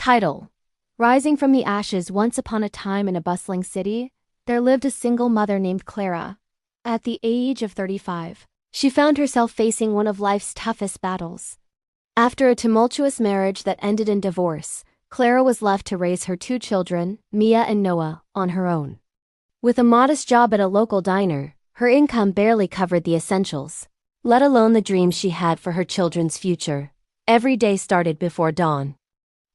Title: Rising from the ashes. Once upon a time in a bustling city, there lived a single mother named Clara. At the age of 35, she found herself facing one of life's toughest battles. After a tumultuous marriage that ended in divorce, Clara was left to raise her two children, Mia and Noah, on her own. With a modest job at a local diner, her income barely covered the essentials, let alone the dreams she had for her children's future. Every day started before dawn.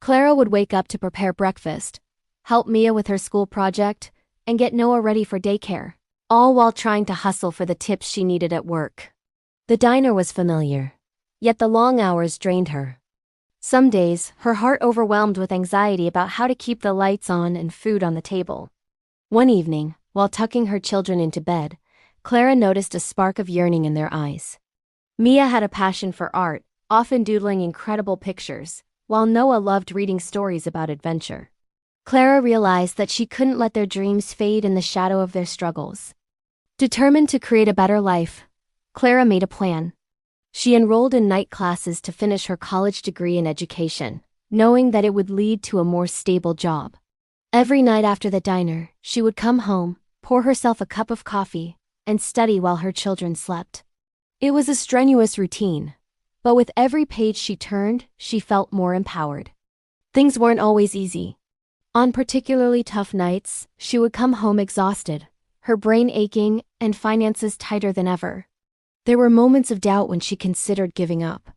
Clara would wake up to prepare breakfast, help Mia with her school project, and get Noah ready for daycare, all while trying to hustle for the tips she needed at work. The diner was familiar, yet the long hours drained her. Some days, her heart overwhelmed with anxiety about how to keep the lights on and food on the table. One evening, while tucking her children into bed, Clara noticed a spark of yearning in their eyes. Mia had a passion for art, often doodling incredible pictures, while Noah loved reading stories about adventure. Clara realized that she couldn't let their dreams fade in the shadow of their struggles. Determined to create a better life, Clara made a plan. She enrolled in night classes to finish her college degree in education, knowing that it would lead to a more stable job. Every night after the diner, she would come home, pour herself a cup of coffee, and study while her children slept. It was a strenuous routine, but with every page she turned, she felt more empowered. Things weren't always easy. On particularly tough nights, she would come home exhausted, her brain aching, and finances tighter than ever. There were moments of doubt when she considered giving up.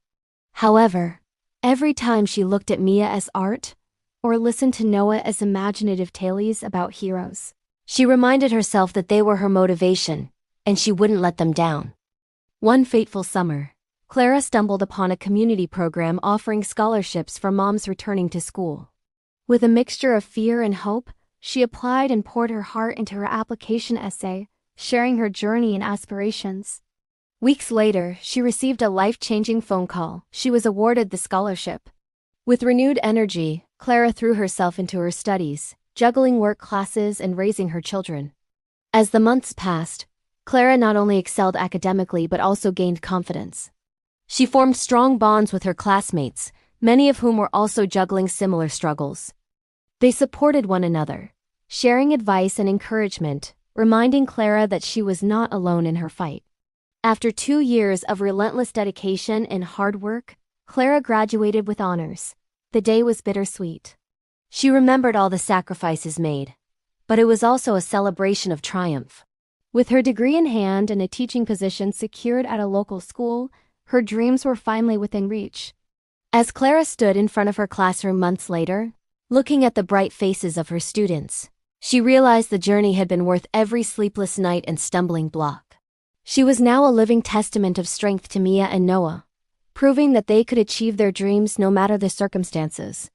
However, every time she looked at Mia as art, or listened to Noah as imaginative tales about heroes, she reminded herself that they were her motivation, and she wouldn't let them down. One fateful summer, Clara stumbled upon a community program offering scholarships for moms returning to school. With a mixture of fear and hope, she applied and poured her heart into her application essay, sharing her journey and aspirations. Weeks later, she received a life-changing phone call. She was awarded the scholarship. With renewed energy, Clara threw herself into her studies, juggling work classes and raising her children. As the months passed, Clara not only excelled academically but also gained confidence. She formed strong bonds with her classmates, many of whom were also juggling similar struggles. They supported one another, sharing advice and encouragement, reminding Clara that she was not alone in her fight. After 2 years of relentless dedication and hard work, Clara graduated with honors. The day was bittersweet. She remembered all the sacrifices made, but it was also a celebration of triumph. With her degree in hand and a teaching position secured at a local school, her dreams were finally within reach. As Clara stood in front of her classroom months later, looking at the bright faces of her students, she realized the journey had been worth every sleepless night and stumbling block. She was now a living testament of strength to Mia and Noah, proving that they could achieve their dreams no matter the circumstances.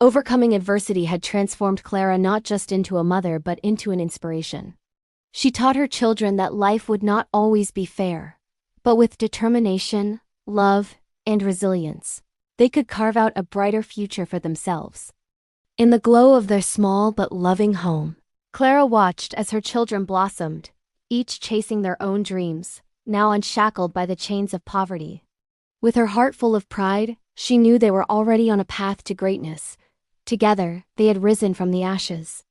Overcoming adversity had transformed Clara not just into a mother but into an inspiration. She taught her children that life would not always be fair, but with determination, love, and resilience, they could carve out a brighter future for themselves. In the glow of their small but loving home, Clara watched as her children blossomed, each chasing their own dreams, now unshackled by the chains of poverty. With her heart full of pride, she knew they were already on a path to greatness. Together, they had risen from the ashes.